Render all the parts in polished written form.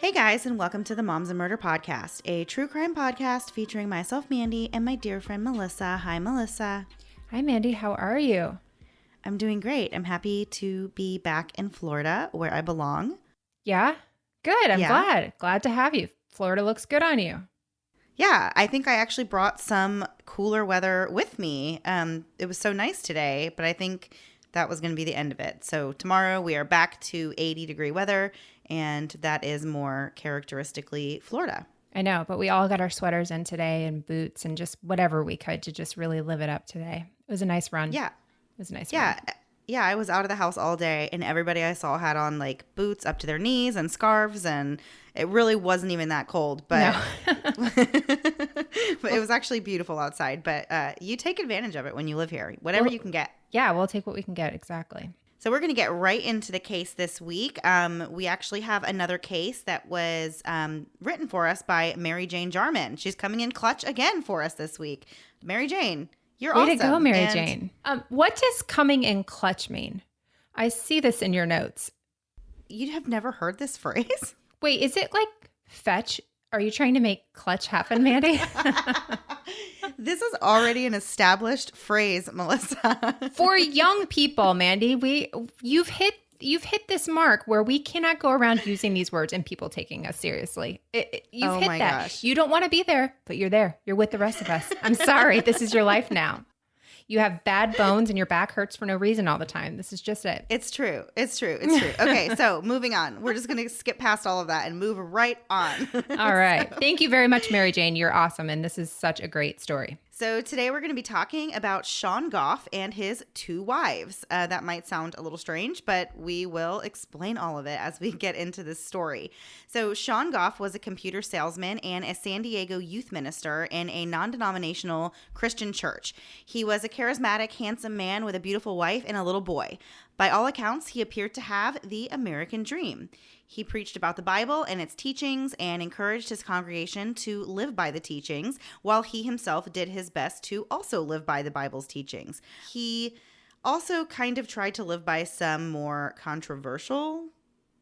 Hey guys, and welcome to the Moms and Murder Podcast, a true crime podcast featuring myself, Mandy, and my dear friend Melissa. Hi, Melissa. Hi, Mandy. How are you? I'm doing great. I'm happy to be back in Florida, where I belong. Yeah? Good. I'm Yeah. glad. Glad to have you. Florida looks good on you. Yeah, I think I actually brought some cooler weather with me. It was so nice today, but I think that was going to be the end of it. So tomorrow we are back to 80-degree weather, and that is more characteristically Florida. I know, but we all got our sweaters in today and boots and just whatever we could to just really live it up today. It was a nice run. Yeah. It was a nice Yeah. run. Yeah, I was out of the house all day, and everybody I saw had on like boots up to their knees and scarves, and it really wasn't even that cold. But, No. but it was actually beautiful outside. But you take advantage of it when you live here, whatever you can get. Yeah, we'll take what we can get. Exactly. So we're going to get right into the case this week. We actually have another case that was written for us by MaryJane Jarman. She's coming in clutch again for us this week. MaryJane, you're awesome. Way to go, MaryJane. What does coming in clutch mean? I see this in your notes. You have never heard this phrase? Wait, is it like fetch? Are you trying to make clutch happen, Mandy? This is already an established phrase, Melissa. For young people, Mandy, you've hit this mark where we cannot go around using these words and people taking us seriously. You've hit that. Gosh. You don't want to be there, but you're there. You're with the rest of us. I'm sorry. This is your life now. You have bad bones and your back hurts for no reason all the time. This is just it. It's true. It's true. It's true. Okay, so moving on. We're just going to skip past all of that and move right on. All right. Thank you very much, MaryJane. You're awesome. And this is such a great story. So today we're going to be talking about Sean Goff and his two wives. That might sound a little strange, but we will explain all of it as we get into this story. So Sean Goff was a computer salesman and a San Diego youth minister in a non-denominational Christian church. He was a charismatic, handsome man with a beautiful wife and a little boy. By all accounts, he appeared to have the American dream. He preached about the Bible and its teachings and encouraged his congregation to live by the teachings, while he himself did his best to also live by the Bible's teachings. He also kind of tried to live by some more controversial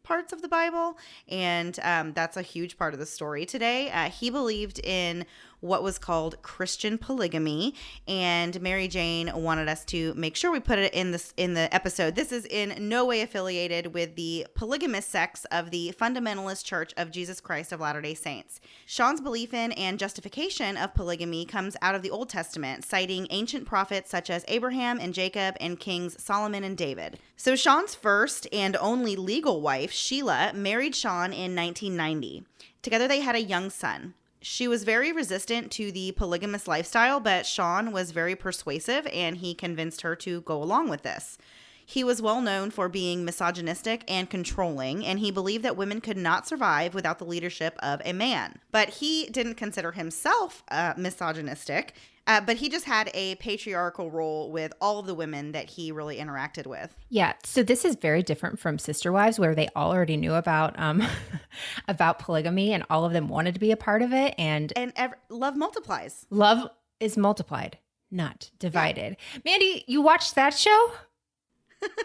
parts of the Bible, and that's a huge part of the story today. He believed in what was called Christian polygamy, and MaryJane wanted us to make sure we put it in the episode. This is in no way affiliated with the polygamist sects of the Fundamentalist Church of Jesus Christ of Latter-day Saints. Sean's belief in and justification of polygamy comes out of the Old Testament, citing ancient prophets such as Abraham and Jacob and kings Solomon and David. So Sean's first and only legal wife, Sheila, married Sean in 1990. Together they had a young son. She was very resistant to the polygamous lifestyle, but Sean was very persuasive and he convinced her to go along with this. He was well known for being misogynistic and controlling, and he believed that women could not survive without the leadership of a man. But he didn't consider himself misogynistic, but he just had a patriarchal role with all of the women that he really interacted with. Yeah, so this is very different from Sister Wives, where they all already knew about about polygamy, and all of them wanted to be a part of it. And love multiplies. Love is multiplied, not divided. Yeah. Mandy, you watched that show?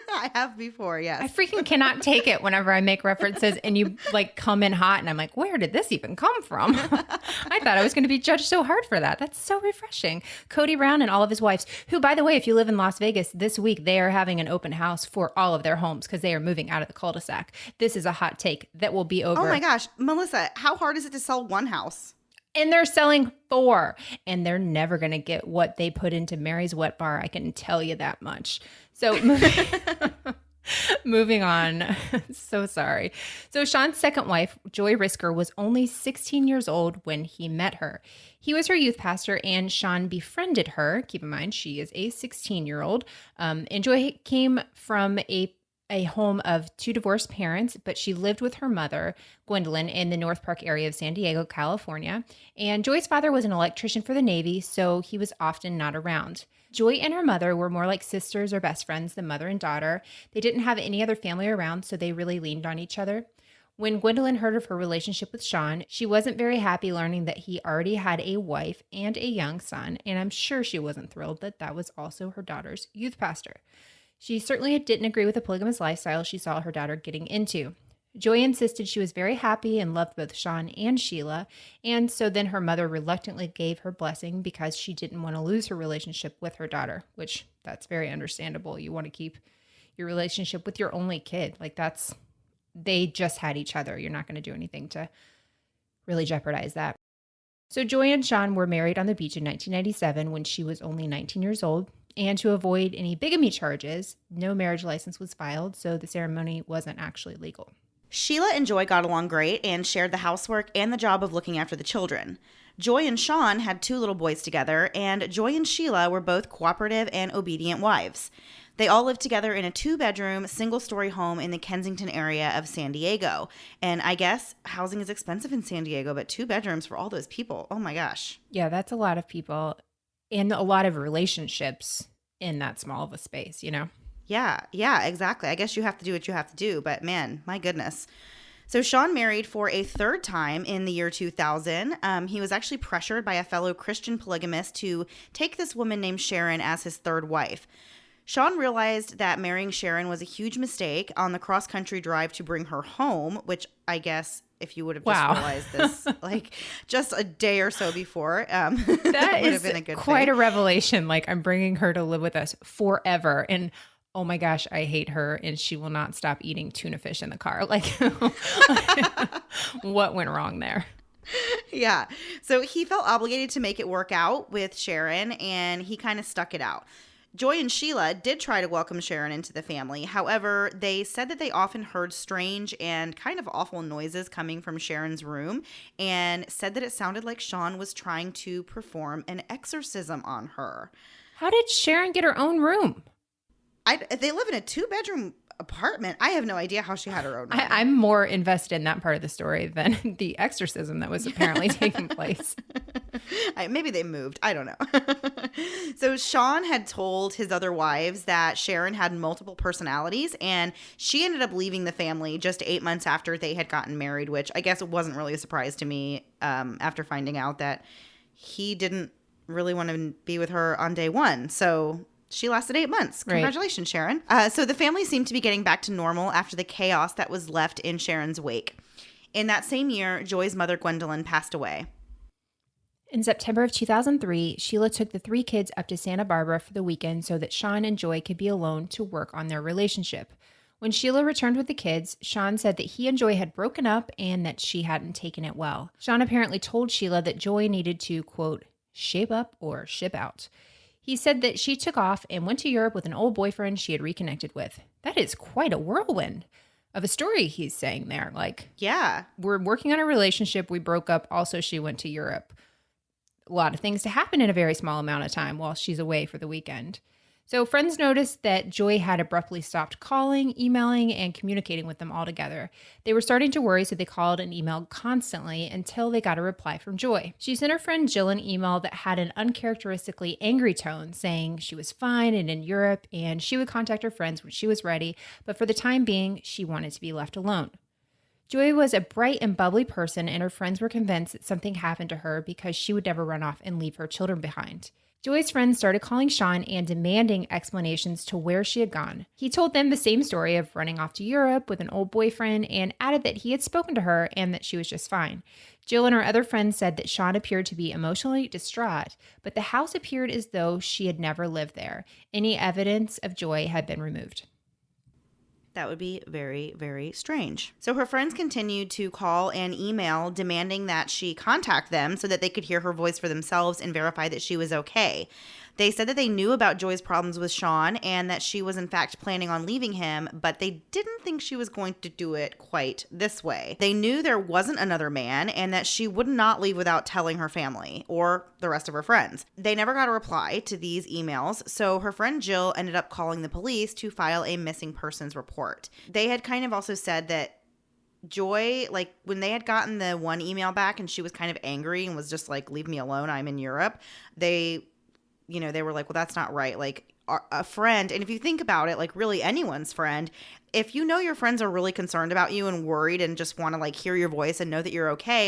I have before, yes. I freaking cannot take it whenever I make references and you like come in hot and I'm like, where did this even come from? I thought I was going to be judged so hard for that. That's so refreshing. Cody Brown and all of his wives, who, by the way, if you live in Las Vegas this week, they are having an open house for all of their homes because they are moving out of the cul-de-sac. This is a hot take that will be over. Oh my gosh. Melissa, how hard is it to sell one house? And they're selling 4, and they're never going to get what they put into Mary's Wet Bar. I can tell you that much. So moving on. So sorry. So Sean's second wife, Joy Risker, was only 16 years old when he met her. He was her youth pastor, and Sean befriended her. Keep in mind, she is a 16-year-old. And Joy came from a home of 2 divorced parents, but she lived with her mother, Gwendolyn, in the North Park area of San Diego, California. And Joy's father was an electrician for the Navy, so he was often not around. Joy and her mother were more like sisters or best friends than mother and daughter. They didn't have any other family around, so they really leaned on each other. When Gwendolyn heard of her relationship with Sean, she wasn't very happy learning that he already had a wife and a young son, and I'm sure she wasn't thrilled that that was also her daughter's youth pastor. She certainly didn't agree with the polygamous lifestyle she saw her daughter getting into. Joy insisted she was very happy and loved both Sean and Sheila, and so then her mother reluctantly gave her blessing because she didn't want to lose her relationship with her daughter, which that's very understandable. You want to keep your relationship with your only kid. They just had each other. You're not going to do anything to really jeopardize that. So Joy and Sean were married on the beach in 1997 when she was only 19 years old. And to avoid any bigamy charges, no marriage license was filed, so the ceremony wasn't actually legal. Sheila and Joy got along great and shared the housework and the job of looking after the children. Joy and Sean had 2 little boys together, and Joy and Sheila were both cooperative and obedient wives. They all lived together in a 2-bedroom, single-story home in the Kensington area of San Diego. And I guess housing is expensive in San Diego, but 2 bedrooms for all those people. Oh my gosh. Yeah, that's a lot of people and a lot of relationships in that small of a space, you know? Yeah, exactly. I guess you have to do what you have to do, but man, my goodness. So Sean married for a 3rd time in the year 2000. He was actually pressured by a fellow Christian polygamist to take this woman named Sharon as his 3rd wife. Sean realized that marrying Sharon was a huge mistake on the cross-country drive to bring her home, which I guess if you would have just realized this just a day or so before, that would have been a good quite thing. a revelation. I'm bringing her to live with us forever. And oh my gosh, I hate her and she will not stop eating tuna fish in the car. What went wrong there? Yeah. So he felt obligated to make it work out with Sharon, and he kind of stuck it out. Joy and Sheila did try to welcome Sharon into the family. However, they said that they often heard strange and kind of awful noises coming from Sharon's room, and said that it sounded like Sean was trying to perform an exorcism on her. How did Sharon get her own room? They live in a 2-bedroom apartment. I have no idea how she had her own room. I'm more invested in that part of the story than the exorcism that was apparently taking place. Maybe they moved. I don't know. So Sean had told his other wives that Sharon had multiple personalities, and she ended up leaving the family just 8 months after they had gotten married, which I guess it wasn't really a surprise to me after finding out that he didn't really want to be with her on day 1. So she lasted 8 months. Congratulations, Sharon. So the family seemed to be getting back to normal after the chaos that was left in Sharon's wake. In that same year, Joy's mother, Gwendolyn, passed away. In September of 2003, Sheila took the 3 kids up to Santa Barbara for the weekend so that Sean and Joy could be alone to work on their relationship. When Sheila returned with the kids, Sean said that he and Joy had broken up and that she hadn't taken it well. Sean apparently told Sheila that Joy needed to, quote, shape up or ship out. He said that she took off and went to Europe with an old boyfriend she had reconnected with. That is quite a whirlwind of a story he's saying there. Yeah. We're working on a relationship. We broke up. Also, she went to Europe. A lot of things to happen in a very small amount of time while she's away for the weekend. So friends noticed that Joy had abruptly stopped calling, emailing, and communicating with them altogether. They were starting to worry, so they called and emailed constantly until they got a reply from Joy. She sent her friend Jill an email that had an uncharacteristically angry tone, saying she was fine and in Europe, and she would contact her friends when she was ready, but for the time being, she wanted to be left alone. Joy was a bright and bubbly person, and her friends were convinced that something happened to her because she would never run off and leave her children behind. Joy's friends started calling Sean and demanding explanations to where she had gone. He told them the same story of running off to Europe with an old boyfriend and added that he had spoken to her and that she was just fine. Jill and her other friends said that Sean appeared to be emotionally distraught, but the house appeared as though she had never lived there. Any evidence of Joy had been removed. That would be very, very strange. So her friends continued to call and email demanding that she contact them so that they could hear her voice for themselves and verify that she was okay. They said that they knew about Joy's problems with Sean and that she was in fact planning on leaving him, but they didn't think she was going to do it quite this way. They knew there wasn't another man and that she would not leave without telling her family or the rest of her friends. They never got a reply to these emails, so her friend Jill ended up calling the police to file a missing persons report. They had kind of also said that Joy, when they had gotten the one email back and she was kind of angry and was just like, leave me alone, I'm in Europe, they were like, well, that's not right. A friend, and if you think about it, really anyone's friend, if you know your friends are really concerned about you and worried and just want to hear your voice and know that you're okay,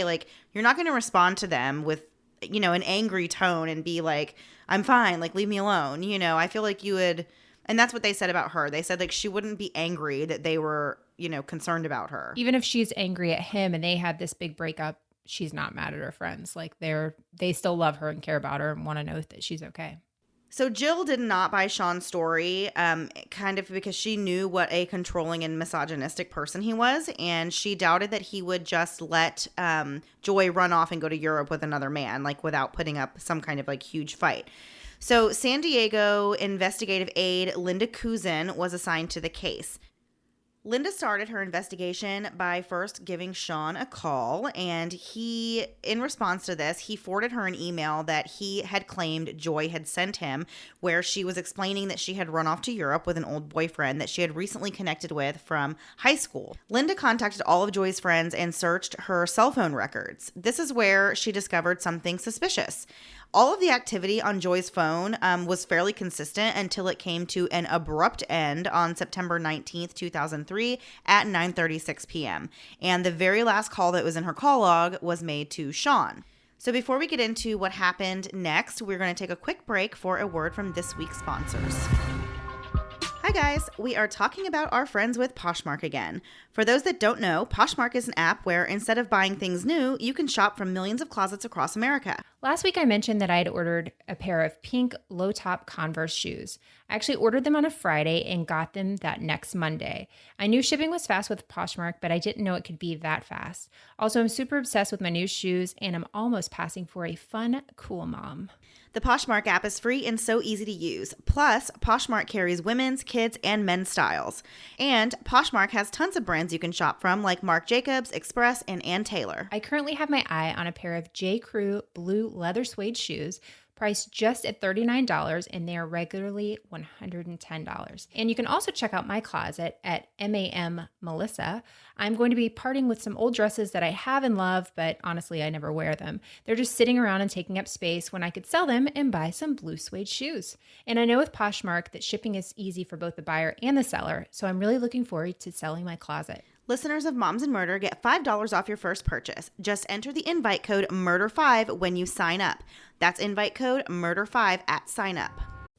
you're not going to respond to them with, an angry tone and be like, I'm fine, leave me alone. I feel like you would, and that's what they said about her. They said she wouldn't be angry that they were concerned about her. Even if she's angry at him and they had this big breakup, she's not mad at her friends. Like they still love her and care about her and want to know that she's okay. So Jill did not buy Sean's story, kind of because she knew what a controlling and misogynistic person he was, and she doubted that he would just let Joy run off and go to Europe with another man, like without putting up some kind of like huge fight. So San Diego investigative aide Linda Kuzin was assigned to the case. Linda started her investigation by first giving Sean a call, and in response to this, he forwarded her an email that he had claimed Joy had sent him, where she was explaining that she had run off to Europe with an old boyfriend that she had recently connected with from high school. Linda contacted all of Joy's friends and searched her cell phone records. This is where she discovered something suspicious. All of the activity on Joy's phone was fairly consistent until it came to an abrupt end on September 19th, 2003 at 9:36 p.m. And the very last call that was in her call log was made to Sean. So before we get into what happened next, we're going to take a quick break for a word from this week's sponsors. Hi guys, we are talking about our friends with Poshmark again. For those that don't know, Poshmark is an app where instead of buying things new, you can shop from millions of closets across America. Last week I mentioned that I had ordered a pair of pink low-top Converse shoes. I actually ordered them on a Friday and got them that next Monday. I knew shipping was fast with Poshmark, but I didn't know it could be that fast. Also, I'm super obsessed with my new shoes, and I'm almost passing for a fun, cool mom. The Poshmark app is free and so easy to use. Plus, Poshmark carries women's, kids, and men's styles. And Poshmark has tons of brands you can shop from, like Marc Jacobs, Express, and Ann Taylor. I currently have my eye on a pair of J. Crew blue leather suede shoes, priced just at $39, and they are regularly $110. And you can also check out my closet at MAM Melissa. I'm going to be parting with some old dresses that I have and love, but honestly, I never wear them. They're just sitting around and taking up space when I could sell them and buy some blue suede shoes. And I know with Poshmark that shipping is easy for both the buyer and the seller, so I'm really looking forward to selling my closet. Listeners of Moms and Murder get $5 off your first purchase. Just enter the invite code MURDER5 when you sign up. That's invite code MURDER5 at sign up.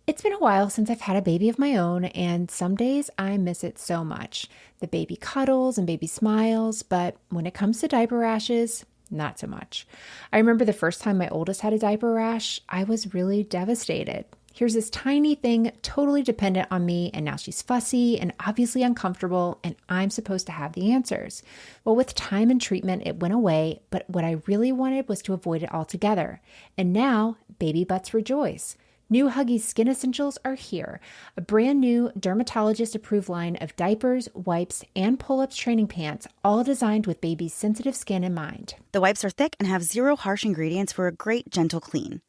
It's been a while since I've had a baby of my own, and some days I miss it so much. The baby cuddles and baby smiles, but when it comes to diaper rashes, not so much. I remember the first time my oldest had a diaper rash, I was really devastated. Here's this tiny thing totally dependent on me, and now she's fussy and obviously uncomfortable, and I'm supposed to have the answers. Well, with time and treatment, it went away, but what I really wanted was to avoid it altogether. And now, baby butts rejoice. New Huggies Skin Essentials are here, a brand new dermatologist-approved line of diapers, wipes, and pull-ups training pants, all designed with baby's sensitive skin in mind. The wipes are thick and have zero harsh ingredients for a great, gentle clean.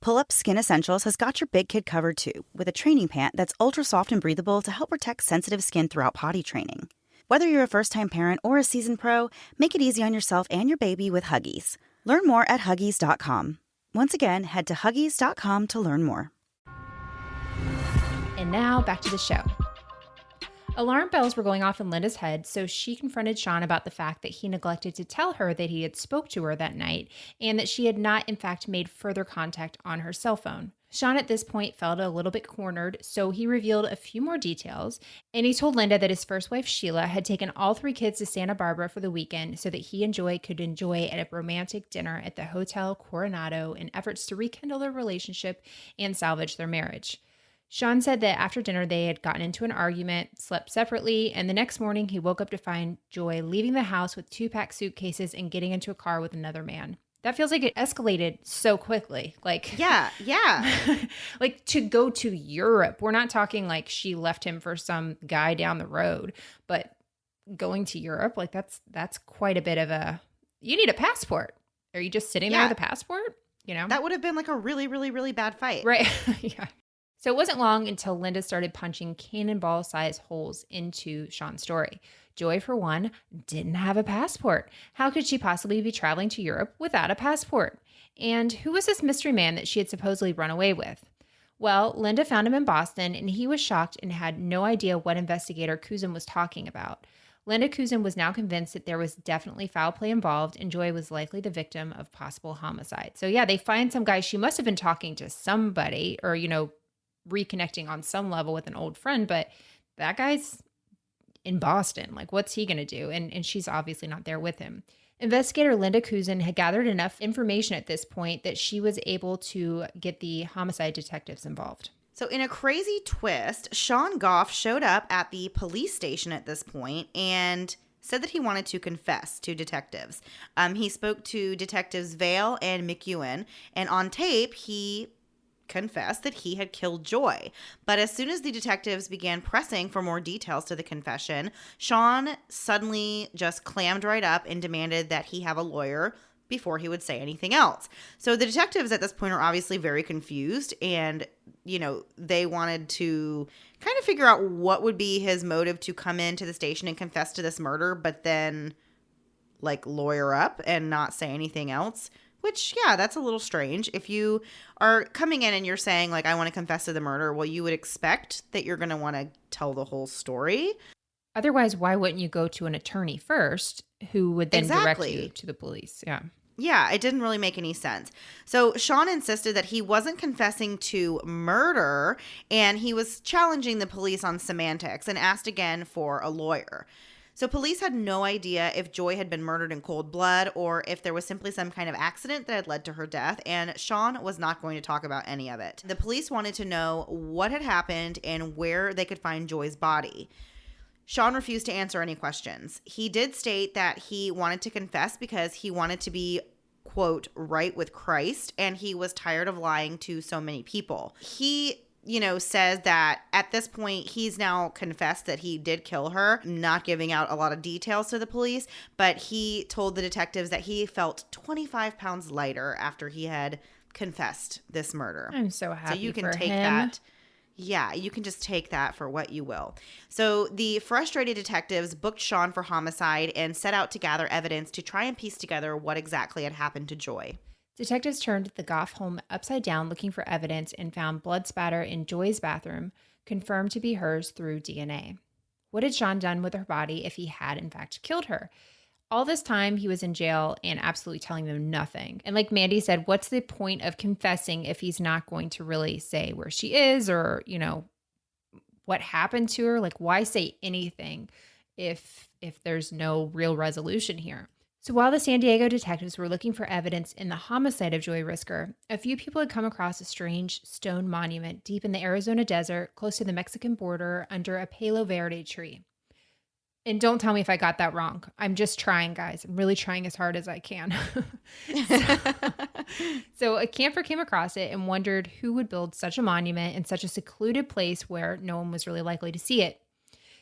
Pull-Up Skin Essentials has got your big kid covered too, with a training pant that's ultra soft and breathable to help protect sensitive skin throughout potty training. Whether you're a first-time parent or a seasoned pro, make it easy on yourself and your baby with Huggies. Learn more at Huggies.com. Once again, head to Huggies.com to learn more. And now back to the show. Alarm bells were going off in Linda's head, so she confronted Sean about the fact that he neglected to tell her that he had spoke to her that night and that she had not, in fact, made further contact on her cell phone. Sean at this point felt a little bit cornered, so he revealed a few more details, and he told Linda that his first wife, Sheila, had taken all 3 kids to Santa Barbara for the weekend so that he and Joy could enjoy a romantic dinner at the Hotel Coronado in efforts to rekindle their relationship and salvage their marriage. Sean said that after dinner they had gotten into an argument, slept separately, and the next morning he woke up to find Joy leaving the house with 2-pack suitcases and getting into a car with another man. That feels like it escalated so quickly. Yeah. Like to go to Europe. We're not talking like she left him for some guy down the road, but going to Europe, like that's quite a bit of you need a passport. Are you just sitting there with a passport? You know? That would have been like a really, really, really bad fight. Right. Yeah. So it wasn't long until Linda started punching cannonball-sized holes into Sean's story. Joy, for one, didn't have a passport. How could she possibly be traveling to Europe without a passport? And who was this mystery man that she had supposedly run away with? Well, Linda found him in Boston, and he was shocked and had no idea what investigator Kuzin was talking about. Linda Kuzin was now convinced that there was definitely foul play involved, and Joy was likely the victim of possible homicide. So yeah, they find some guy. She must have been talking to somebody or, reconnecting on some level with an old friend, but that guy's in Boston. Like, what's he going to do? And she's obviously not there with him. Investigator Linda Cousin had gathered enough information at this point that she was able to get the homicide detectives involved. So in a crazy twist, Sean Goff showed up at the police station at this point and said that he wanted to confess to detectives. He spoke to Detectives Vale and McEwen, and on tape, he confessed that he had killed Joy. But as soon as the detectives began pressing for more details to the confession, Sean suddenly just clammed right up and demanded that he have a lawyer before he would say anything else. So the detectives at this point are obviously very confused, and, you know, they wanted to kind of figure out what would be his motive to come into the station and confess to this murder, but then, like, lawyer up and not say anything else. Which, yeah, that's a little strange. If you are coming in and you're saying, like, I want to confess to the murder, well, you would expect that you're going to want to tell the whole story. Otherwise, why wouldn't you go to an attorney first who would then direct you to the police? Yeah. Yeah, it didn't really make any sense. So Sean insisted that he wasn't confessing to murder, and he was challenging the police on semantics and asked again for a lawyer. So police had no idea if Joy had been murdered in cold blood or if there was simply some kind of accident that had led to her death, and Sean was not going to talk about any of it. The police wanted to know what had happened and where they could find Joy's body. Sean refused to answer any questions. He did state that he wanted to confess because he wanted to be, quote, right with Christ, and he was tired of lying to so many people. He says that at this point, he's now confessed that he did kill her, not giving out a lot of details to the police, but he told the detectives that he felt 25 pounds lighter after he had confessed this murder. I'm so happy so you can for take him. that. Yeah, you can just take that for what you will. So the frustrated detectives booked Sean for homicide and set out to gather evidence to try and piece together what exactly had happened to Joy. Detectives turned the Goff home upside down looking for evidence and found blood spatter in Joy's bathroom, confirmed to be hers through DNA. What had Sean done with her body if he had in fact killed her? All this time he was in jail and absolutely telling them nothing. And like Mandy said, what's the point of confessing if he's not going to really say where she is or, what happened to her? Like, why say anything if there's no real resolution here? So while the San Diego detectives were looking for evidence in the homicide of Joy Risker, a few people had come across a strange stone monument deep in the Arizona desert, close to the Mexican border, under a Palo Verde tree. And don't tell me if I got that wrong. I'm just trying, guys. I'm really trying as hard as I can. So a camper came across it and wondered who would build such a monument in such a secluded place where no one was really likely to see it.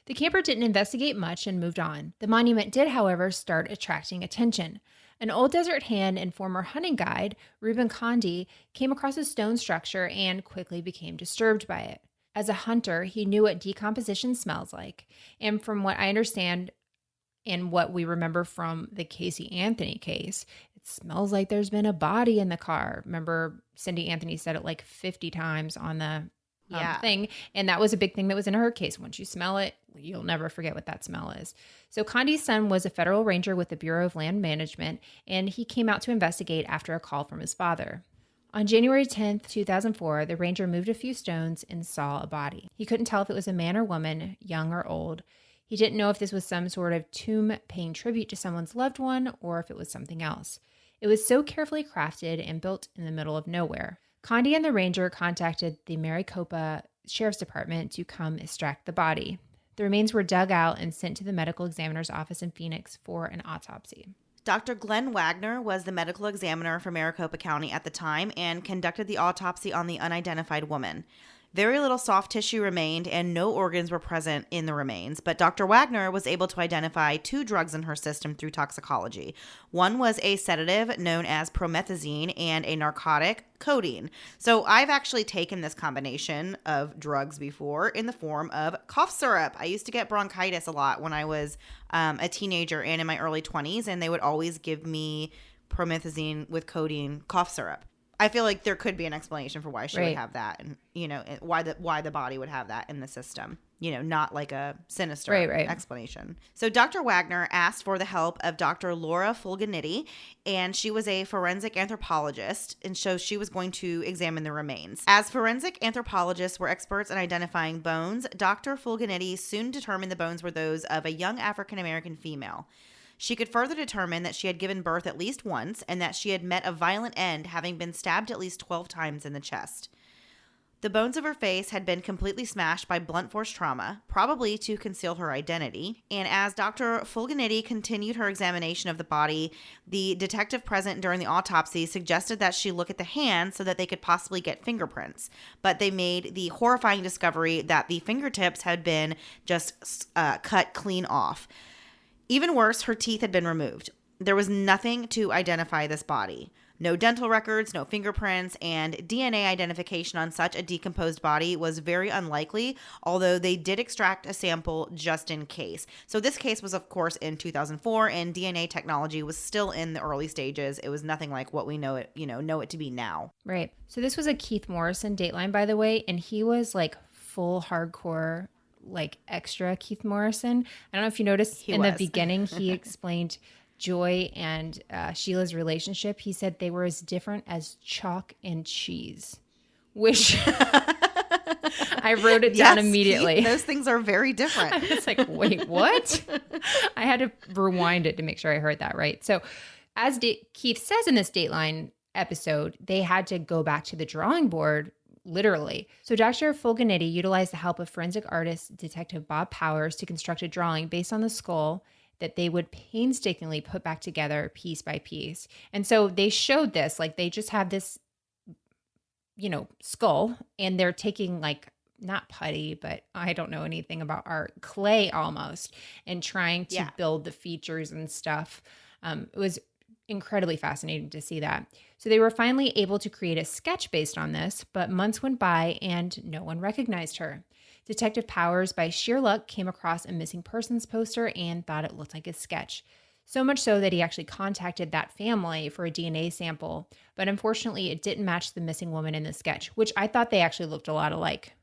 The camper didn't investigate much and moved on. The monument did, however, start attracting attention. An old desert hand and former hunting guide, Reuben Condi, came across a stone structure and quickly became disturbed by it. As a hunter, he knew what decomposition smells like. And from what I understand and what we remember from the Casey Anthony case, it smells like there's been a body in the car. Remember, Cindy Anthony said it like 50 times on the thing. And that was a big thing that was in her case. Once you smell it, you'll never forget what that smell is. So Condi's son was a federal ranger with the Bureau of Land Management, and he came out to investigate after a call from his father. On January 10th, 2004, the ranger moved a few stones and saw a body. He couldn't tell if it was a man or woman, young or old. He didn't know if this was some sort of tomb paying tribute to someone's loved one or if it was something else. It was so carefully crafted and built in the middle of nowhere. Condi and the ranger contacted the Maricopa Sheriff's Department to come extract the body. The remains were dug out and sent to the medical examiner's office in Phoenix for an autopsy. Dr. Glenn Wagner was the medical examiner for Maricopa County at the time and conducted the autopsy on the unidentified woman. Very little soft tissue remained and no organs were present in the remains, but Dr. Wagner was able to identify 2 drugs in her system through toxicology. One was a sedative known as promethazine and a narcotic, codeine. So I've actually taken this combination of drugs before in the form of cough syrup. I used to get bronchitis a lot when I was a teenager and in my early 20s, and they would always give me promethazine with codeine cough syrup. I feel like there could be an explanation for why she would Right. have that, and why the body would have that in the system. Not like a sinister Right. explanation. So Dr. Wagner asked for the help of Dr. Laura Fulganitti, and she was a forensic anthropologist, and so she was going to examine the remains. As forensic anthropologists were experts in identifying bones, Dr. Fulganitti soon determined the bones were those of a young African-American female. She could further determine that she had given birth at least once and that she had met a violent end, having been stabbed at least 12 times in the chest. The bones of her face had been completely smashed by blunt force trauma, probably to conceal her identity. And as Dr. Fulganitti continued her examination of the body, the detective present during the autopsy suggested that she look at the hands so that they could possibly get fingerprints. But they made the horrifying discovery that the fingertips had been just cut clean off. Even worse, her teeth had been removed. There was nothing to identify this body. No dental records, no fingerprints, and DNA identification on such a decomposed body was very unlikely, although they did extract a sample just in case. So this case was, of course, in 2004, and DNA technology was still in the early stages. It was nothing like what we know it to be now. Right. So this was a Keith Morrison Dateline, by the way, and he was like full hardcore, like extra Keith Morrison. I don't know if you noticed the beginning, he explained Joy and Sheila's relationship. He said they were as different as chalk and cheese, which I wrote it down immediately. Keith, those things are very different. I was like, wait, what? I had to rewind it to make sure I heard that right. So as Keith says in this Dateline episode, they had to go back to the drawing board, literally. So Dr. Fulganitti utilized the help of forensic artist Detective Bob Powers to construct a drawing based on the skull that they would painstakingly put back together piece by piece. And so they showed this, like they just have this, skull, and they're taking like, not putty, but I don't know anything about art, clay almost, and trying to build the features and stuff. It was incredibly fascinating to see that. So they were finally able to create a sketch based on this, but months went by and no one recognized her. Detective Powers, by sheer luck, came across a missing persons poster and thought it looked like a sketch. So much so that he actually contacted that family for a DNA sample, but unfortunately it didn't match the missing woman in the sketch, which I thought they actually looked a lot alike.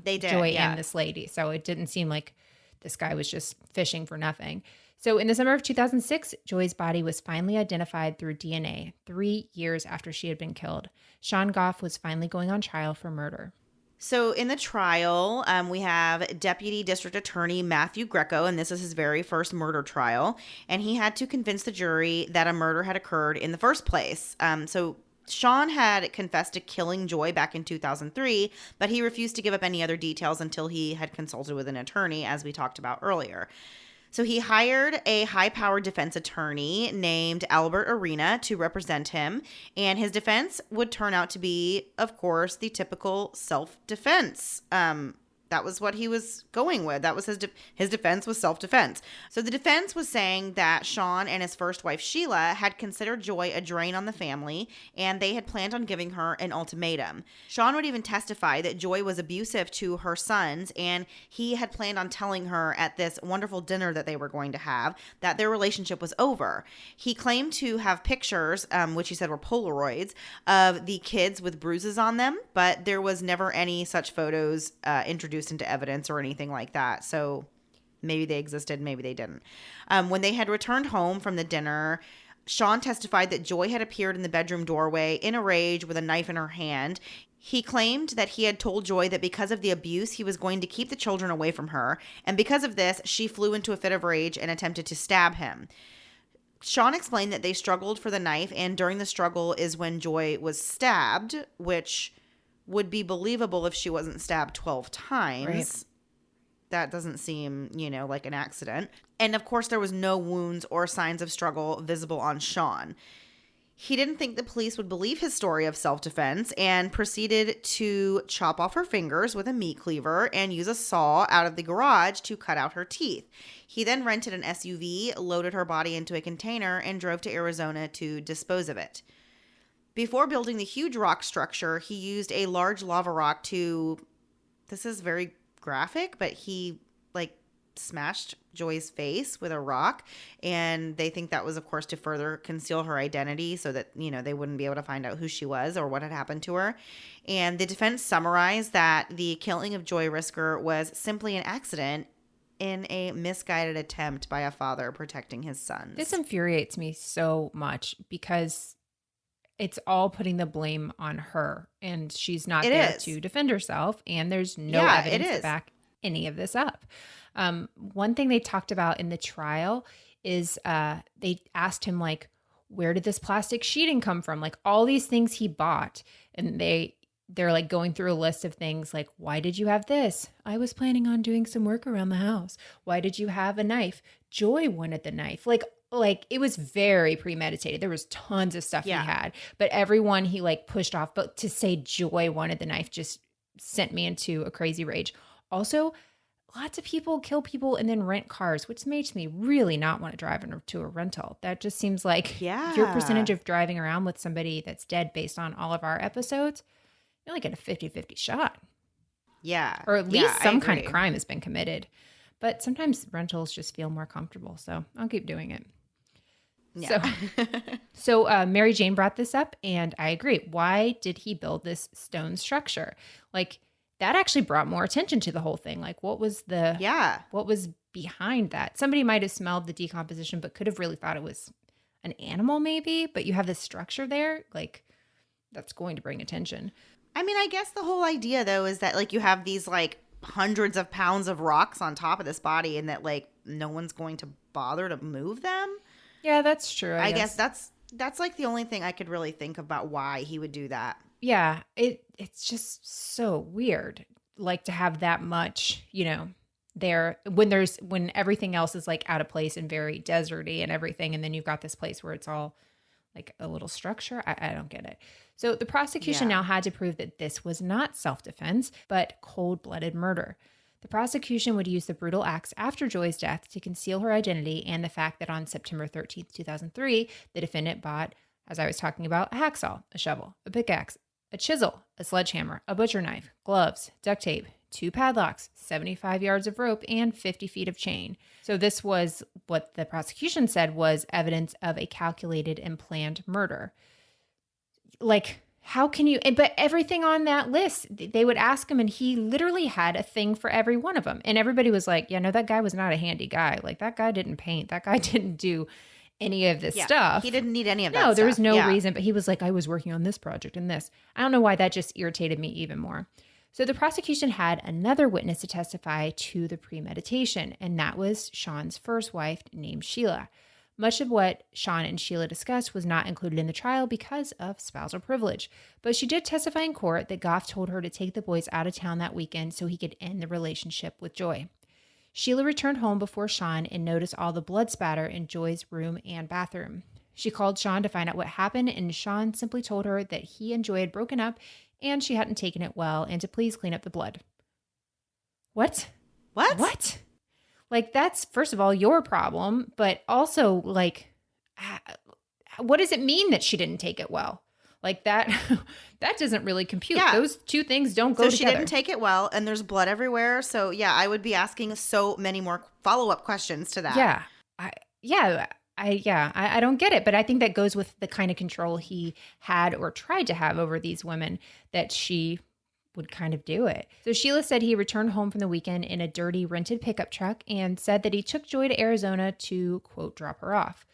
They did, Joy and this lady. So it didn't seem like this guy was just fishing for nothing. So in the summer of 2006, Joy's body was finally identified through DNA 3 years after she had been killed. Sean Goff was finally going on trial for murder. So in the trial, we have Deputy District Attorney Matthew Greco, and this is his very first murder trial. And he had to convince the jury that a murder had occurred in the first place. So Sean had confessed to killing Joy back in 2003, but he refused to give up any other details until he had consulted with an attorney, as we talked about earlier. So he hired a high-powered defense attorney named Albert Arena to represent him, and his defense would turn out to be, of course, the typical self-defense. That was what he was going with. That was his defense was self-defense. So the defense was saying that Sean and his first wife, Sheila, had considered Joy a drain on the family, and they had planned on giving her an ultimatum. Sean would even testify that Joy was abusive to her sons, and he had planned on telling her at this wonderful dinner that they were going to have that their relationship was over. He claimed to have pictures, which he said were Polaroids, of the kids with bruises on them, but there was never any such photos introduced into evidence or anything like that. So maybe they existed, maybe they didn't. When they had returned home from the dinner, Sean testified that Joy had appeared in the bedroom doorway in a rage with a knife in her hand. He claimed that he had told Joy that because of the abuse, he was going to keep the children away from her. And because of this, she flew into a fit of rage and attempted to stab him. Sean explained that they struggled for the knife, and during the struggle is when Joy was stabbed, which would be believable if she wasn't stabbed 12 times. Right. That doesn't seem, like an accident. And of course, there was no wounds or signs of struggle visible on Sean. He didn't think the police would believe his story of self-defense and proceeded to chop off her fingers with a meat cleaver and use a saw out of the garage to cut out her teeth. He then rented an SUV, loaded her body into a container, and drove to Arizona to dispose of it. Before building the huge rock structure, he used a large lava rock to, this is very graphic, but he smashed Joy's face with a rock. And they think that was, of course, to further conceal her identity so that, they wouldn't be able to find out who she was or what had happened to her. And the defense summarized that the killing of Joy Risker was simply an accident in a misguided attempt by a father protecting his sons. This infuriates me so much because it's all putting the blame on her, and she's not there to defend herself, and there's no evidence to back any of this up. One thing they talked about in the trial is they asked him, like, where did this plastic sheeting come from? Like, all these things he bought, and they're like going through a list of things like, why did you have this? I was planning on doing some work around the house. Why did you have a knife? Joy wanted the knife. Like it was very premeditated. There was tons of stuff he had, but everyone he like pushed off. But to say Joy wanted the knife just sent me into a crazy rage. Also, lots of people kill people and then rent cars, which makes me really not want to drive to a rental. That just seems like your percentage of driving around with somebody that's dead based on all of our episodes, you only get a 50-50 shot. Yeah. Or at least some kind of crime has been committed. But sometimes rentals just feel more comfortable. So I'll keep doing it. Yeah. So MaryJane brought this up, and I agree. Why did he build this stone structure? Like, that actually brought more attention to the whole thing. Like, what was behind that? Somebody might have smelled the decomposition, but could have really thought it was an animal maybe. But you have this structure there, like, that's going to bring attention. I mean, I guess the whole idea, though, is that, like, you have these, like, hundreds of pounds of rocks on top of this body and that, like, no one's going to bother to move them. Yeah, that's true. I guess that's, like, the only thing I could really think about why he would do that. Yeah, it's just so weird, like, to have that much, there when everything else is, like, out of place and very deserty and everything. And then you've got this place where it's all like a little structure. I don't get it. So the prosecution now had to prove that this was not self-defense, but cold-blooded murder. The prosecution would use the brutal acts after Joy's death to conceal her identity and the fact that on September 13th, 2003, the defendant bought, as I was talking about, a hacksaw, a shovel, a pickaxe, a chisel, a sledgehammer, a butcher knife, gloves, duct tape, 2 padlocks, 75 yards of rope, and 50 feet of chain. So this was what the prosecution said was evidence of a calculated and planned murder. Like, how can you, but everything on that list, they would ask him, and he literally had a thing for every one of them. And everybody was like, yeah, no, that guy was not a handy guy. Like, that guy didn't paint. That guy didn't do any of this stuff. He didn't need any of that stuff. No, there was no reason, but he was like, I was working on this project and this. I don't know why that just irritated me even more. So the prosecution had another witness to testify to the premeditation, and that was Sean's first wife named Sheila. Much of what Sean and Sheila discussed was not included in the trial because of spousal privilege, but she did testify in court that Goff told her to take the boys out of town that weekend so he could end the relationship with Joy. Sheila returned home before Sean and noticed all the blood spatter in Joy's room and bathroom. She called Sean to find out what happened, and Sean simply told her that he and Joy had broken up and she hadn't taken it well, and to please clean up the blood. What? Like, that's, first of all, your problem, but also, like, what does it mean that she didn't take it well? Like, that doesn't really compute. Yeah. Those two things don't go together. So she didn't take it well, and there's blood everywhere. So, yeah, I would be asking so many more follow-up questions to that. I don't get it, but I think that goes with the kind of control he had or tried to have over these women, that she would kind of do it. So Sheila said he returned home from the weekend in a dirty rented pickup truck and said that he took Joy to Arizona to, quote, drop her off.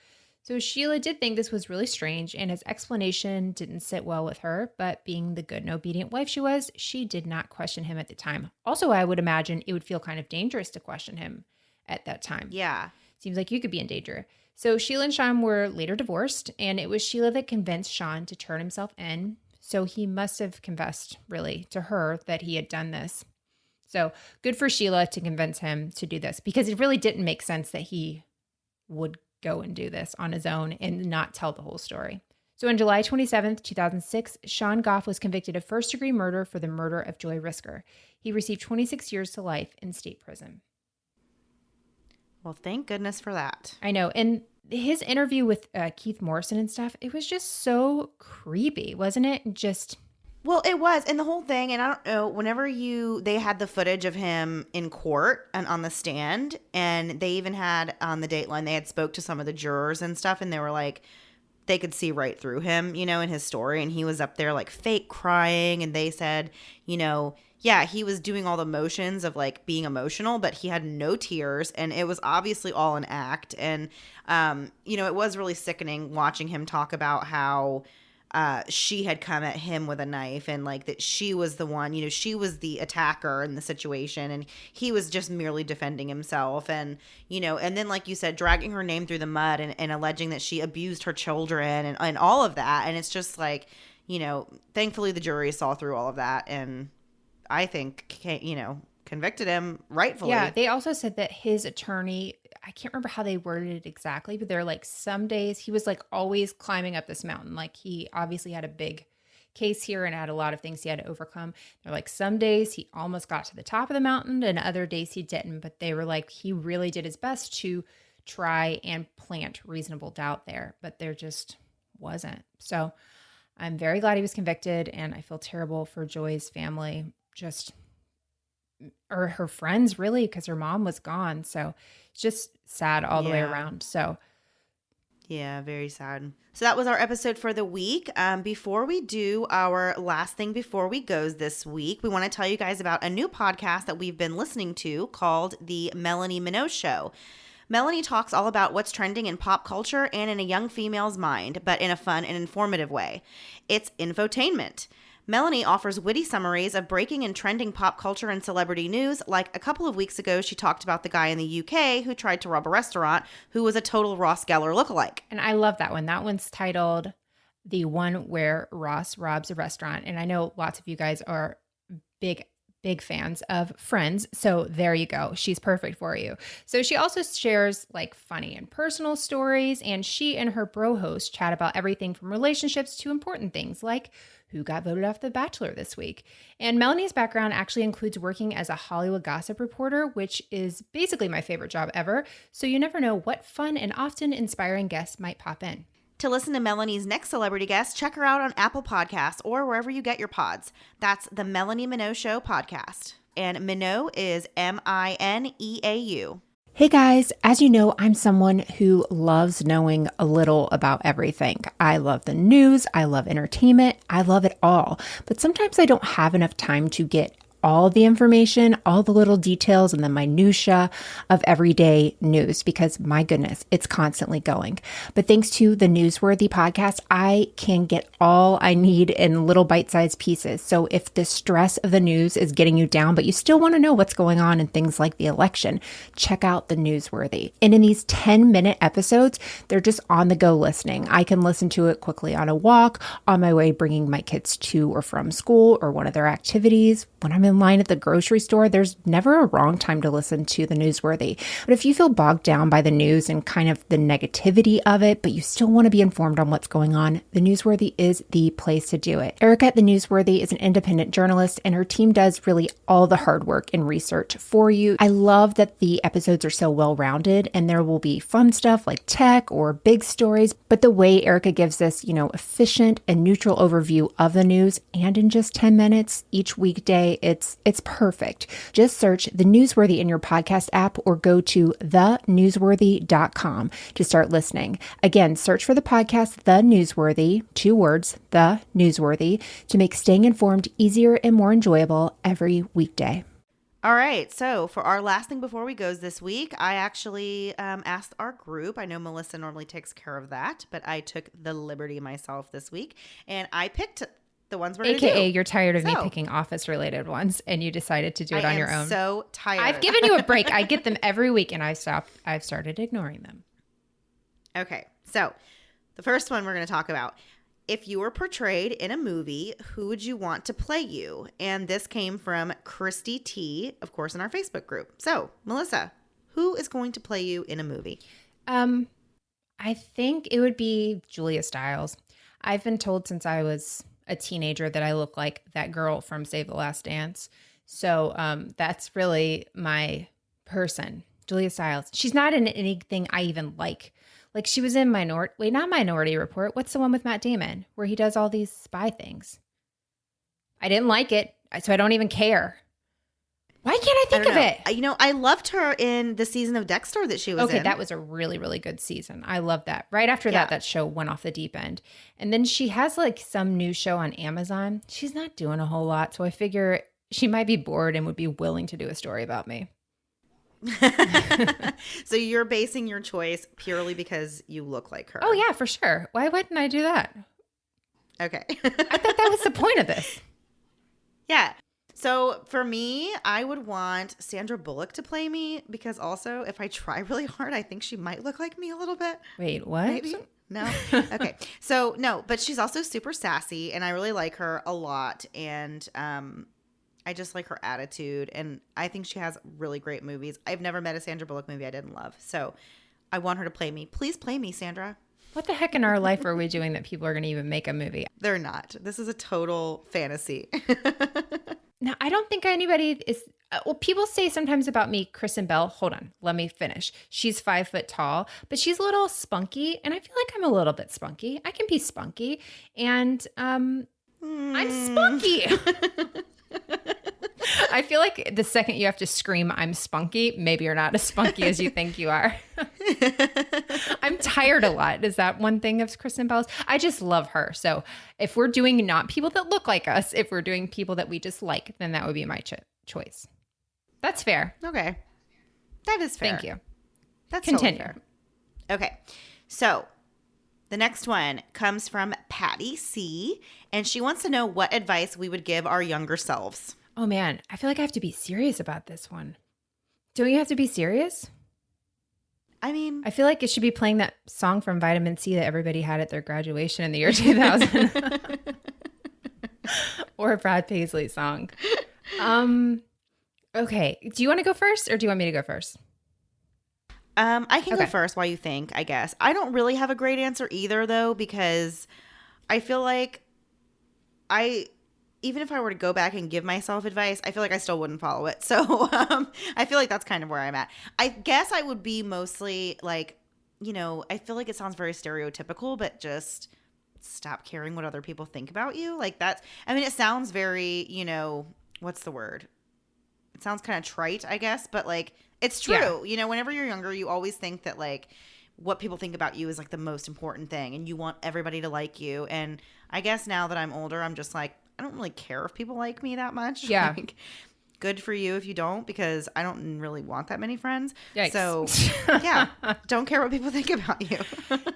So Sheila did think this was really strange, and his explanation didn't sit well with her, but being the good and obedient wife she was, she did not question him at the time. Also, I would imagine it would feel kind of dangerous to question him at that time. Yeah. Seems like you could be in danger. So Sheila and Sean were later divorced, and it was Sheila that convinced Sean to turn himself in. So he must have confessed, really, to her that he had done this. So good for Sheila to convince him to do this, because it really didn't make sense that he would go and do this on his own and not tell the whole story. So on July 27th, 2006, Sean Goff was convicted of first-degree murder for the murder of Joy Risker. He received 26 years to life in state prison. Well, thank goodness for that. I know. And his interview with Keith Morrison and stuff, it was just so creepy, wasn't it? Well, it was. And the whole thing, and I don't know, they had the footage of him in court and on the stand, and they even had on the Dateline, they had spoke to some of the jurors and stuff, and they were like, they could see right through him, in his story. And he was up there like fake crying. And they said, yeah, he was doing all the motions of like being emotional, but he had no tears. And it was obviously all an act. And, it was really sickening watching him talk about how she had come at him with a knife, and like that she was the one, she was the attacker in the situation, and he was just merely defending himself. And, and then like you said, dragging her name through the mud and alleging that she abused her children and all of that. And it's just like, thankfully the jury saw through all of that, and I think, convicted him rightfully. Yeah, they also said that his attorney, I can't remember how they worded it exactly, but they're like, some days he was like always climbing up this mountain. Like he obviously had a big case here and had a lot of things he had to overcome. They're like, some days he almost got to the top of the mountain and other days he didn't. But they were like, he really did his best to try and plant reasonable doubt there, but there just wasn't. So I'm very glad he was convicted, and I feel terrible for Joy's family, or her friends really, because her mom was gone. So it's just sad all the way around. So yeah, very sad. So that was our episode for the week. Before we do our last thing before we goes this week, we want to tell you guys about a new podcast that we've been listening to called The Melanie Minogue Show. Melanie talks all about what's trending in pop culture and in a young female's mind, but in a fun and informative way. It's infotainment. Melanie offers witty summaries of breaking and trending pop culture and celebrity news. Like a couple of weeks ago, she talked about the guy in the UK who tried to rob a restaurant who was a total Ross Geller lookalike. And I love that one. That one's titled The One Where Ross Robs a Restaurant. And I know lots of you guys are big fans of Friends. So there you go. She's perfect for you. So she also shares like funny and personal stories, and she and her bro host chat about everything from relationships to important things like who got voted off The Bachelor this week. And Melanie's background actually includes working as a Hollywood gossip reporter, which is basically my favorite job ever. So you never know what fun and often inspiring guests might pop in. To listen to Melanie's next celebrity guest, check her out on Apple Podcasts or wherever you get your pods. That's the Melanie Minogue Show podcast. And Minogue is Mineau. Hey guys, as you know, I'm someone who loves knowing a little about everything. I love the news, I love entertainment, I love it all. But sometimes I don't have enough time to get all the information, all the little details and the minutia of everyday news because my goodness, it's constantly going. But thanks to the Newsworthy podcast, I can get all I need in little bite-sized pieces. So if the stress of the news is getting you down, but you still want to know what's going on in things like the election, check out the Newsworthy. And in these 10-minute episodes, they're just on the go listening. I can listen to it quickly on a walk, on my way bringing my kids to or from school or one of their activities. When I'm in line at the grocery store, there's never a wrong time to listen to the Newsworthy. But if you feel bogged down by the news and kind of the negativity of it, but you still want to be informed on what's going on, the Newsworthy is the place to do it. Erica at the Newsworthy is an independent journalist, and her team does really all the hard work and research for you. I love that the episodes are so well-rounded, and there will be fun stuff like tech or big stories, but the way Erica gives this, efficient and neutral overview of the news, and in just 10 minutes each weekday, it's perfect. Just search The Newsworthy in your podcast app or go to thenewsworthy.com to start listening. Again, search for the podcast The Newsworthy, 2 words, The Newsworthy, to make staying informed easier and more enjoyable every weekday. All right. So for our last thing before we goes this week, I actually asked our group. I know Melissa normally takes care of that, but I took the liberty myself this week, and I picked the ones we're going to do. AKA, you're tired of me picking office-related ones, and you decided to do it on your own. I am so tired. I've given you a break. I get them every week, and I've started ignoring them. Okay. So the first one we're going to talk about. If you were portrayed in a movie, who would you want to play you? And this came from Christy T, of course, in our Facebook group. So, Melissa, who is going to play you in a movie? I think it would be Julia Stiles. I've been told since I was a teenager that I look like that girl from Save the Last Dance. So that's really my person, Julia Stiles. She's not in anything I even like. Like she was in not Minority Report. What's the one with Matt Damon where he does all these spy things? I didn't like it, so I don't even care. Why can't I think of it? You know, I loved her in the season of Dexter that she was in. Okay, that was a really, really good season. I love that. Right after that, that show went off the deep end. And then she has like some new show on Amazon. She's not doing a whole lot, so I figure she might be bored and would be willing to do a story about me. So you're basing your choice purely because you look like her. Oh, yeah, for sure. Why wouldn't I do that? Okay. I thought that was the point of this. Yeah. So for me, I would want Sandra Bullock to play me because also if I try really hard, I think she might look like me a little bit. Wait, what? Maybe? No? Okay. So no, but she's also super sassy and I really like her a lot. And I just like her attitude and I think she has really great movies. I've never met a Sandra Bullock movie I didn't love. So I want her to play me. Please play me, Sandra. What the heck in our life are we doing that people are going to even make a movie? They're not. This is a total fantasy. Now, I don't think anybody is. Well, people say sometimes about me, Kristen Bell. Hold on, let me finish. She's 5 foot tall, but she's a little spunky, and I feel like I'm a little bit spunky. I can be spunky, and I'm spunky. I feel like the second you have to scream, "I'm spunky," maybe you're not as spunky as you think you are. I'm tired a lot. Is that one thing of Kristen Bell's? I just love her. So if we're doing not people that look like us, if we're doing people that we just like, then that would be my choice. That's fair. Okay. That is fair. Thank you. That's Continue. totally fair. Okay. So the next one comes from Patty C. And she wants to know what advice we would give our younger selves. Oh, man. I feel like I have to be serious about this one. Don't you have to be serious? I mean, I feel like it should be playing that song from Vitamin C that everybody had at their graduation in the year 2000. Or a Brad Paisley song. Okay. Do you want to go first or do you want me to go first? I can go first while you think, I guess. I don't really have a great answer either, though, because I feel like even if I were to go back and give myself advice, I feel like I still wouldn't follow it. So I feel like that's kind of where I'm at. I guess I would be mostly like, you know, I feel like it sounds very stereotypical, but just stop caring what other people think about you. Like that's, I mean, it sounds very, you know, what's the word? It sounds kind of trite, I guess, but like it's true. Yeah. You know, whenever you're younger, you always think that like what people think about you is like the most important thing and you want everybody to like you. And I guess now that I'm older, I'm just like, I don't really care if people like me that much. Yeah. Like, good for you if you don't, because I don't really want that many friends. Yikes. So, yeah, don't care what people think about you.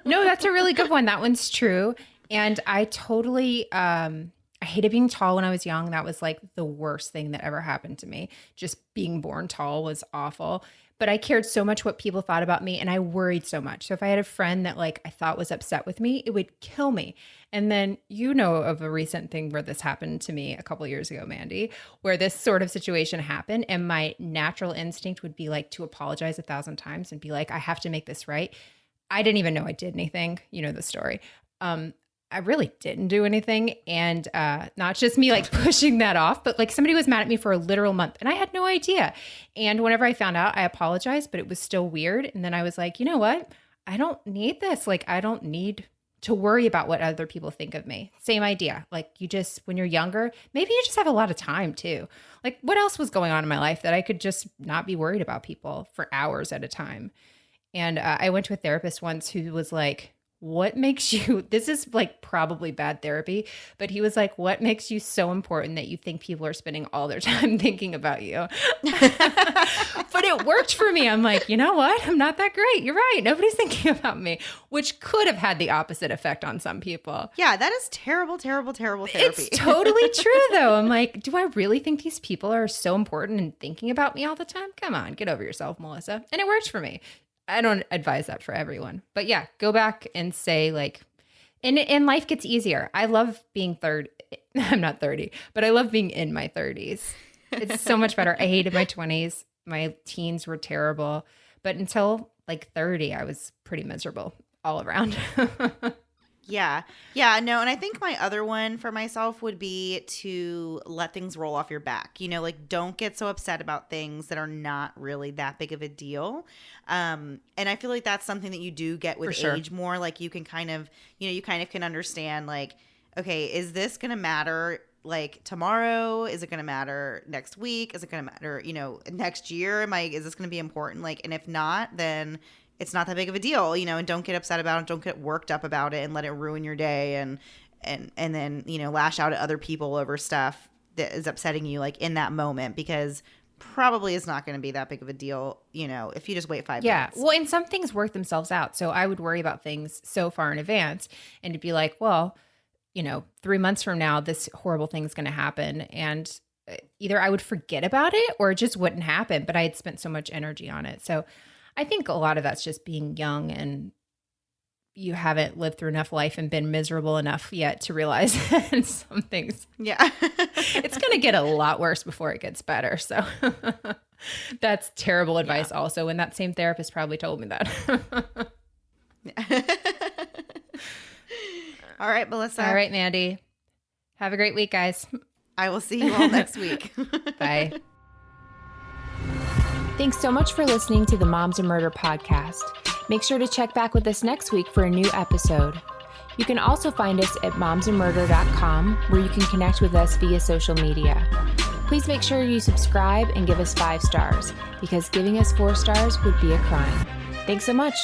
No, that's a really good one. That one's true. And I totally, I hated being tall when I was young. That was like the worst thing that ever happened to me. Just being born tall was awful. But I cared so much what people thought about me and I worried so much. So if I had a friend that like I thought was upset with me, it would kill me. And then you know of a recent thing where this happened to me a couple of years ago, Mandy, where this sort of situation happened and my natural instinct would be like to apologize 1,000 times and be like, I have to make this right. I didn't even know I did anything. You know the story. I really didn't do anything. And not just me like pushing that off, but like somebody was mad at me for a literal month and I had no idea. And whenever I found out, I apologized, but it was still weird. And then I was like, you know what? I don't need this. Like, I don't need to worry about what other people think of me. Same idea. Like you just, when you're younger, maybe you just have a lot of time too. Like what else was going on in my life that I could just not be worried about people for hours at a time? And I went to a therapist once who was like, what makes you, this is like probably bad therapy, but he was like, what makes you so important that you think people are spending all their time thinking about you? But it worked for me. I'm like, you know what? I'm not that great. You're right. Nobody's thinking about me, which could have had the opposite effect on some people. Yeah, that is terrible, terrible, terrible therapy. It's totally true, though. I'm like, do I really think these people are so important and thinking about me all the time? Come on, get over yourself, Melissa. And it worked for me. I don't advise that for everyone. But yeah, go back and say like, and life gets easier. I love being I'm not 30, but I love being in my 30s. It's so much better. I hated my 20s. My teens were terrible. But until like 30, I was pretty miserable all around. Yeah. Yeah. No. And I think my other one for myself would be to let things roll off your back. You know, like don't get so upset about things that are not really that big of a deal. And I feel like that's something that you do get with age more. Like you can kind of, you know, you kind of can understand like, okay, is this going to matter like tomorrow? Is it going to matter next week? Is it going to matter, next year? Is this going to be important? Like, and if not, then it's not that big of a deal, and don't get upset about it. Don't get worked up about it and let it ruin your day and then, lash out at other people over stuff that is upsetting you like in that moment, because probably is not going to be that big of a deal, if you just wait 5 minutes. Well, and some things work themselves out. So I would worry about things so far in advance and to be like, well, 3 months from now, this horrible thing's going to happen. And either I would forget about it or it just wouldn't happen, but I had spent so much energy on it. So I think a lot of that's just being young and you haven't lived through enough life and been miserable enough yet to realize some things. Yeah. It's going to get a lot worse before it gets better. So that's terrible advice also. And that same therapist probably told me that. All right, Melissa. All right, Mandy. Have a great week, guys. I will see you all next week. Bye. Thanks so much for listening to the Moms of Murder podcast. Make sure to check back with us next week for a new episode. You can also find us at momsandmurder.com, where you can connect with us via social media. Please make sure you subscribe and give us 5 stars, because giving us 4 stars would be a crime. Thanks so much.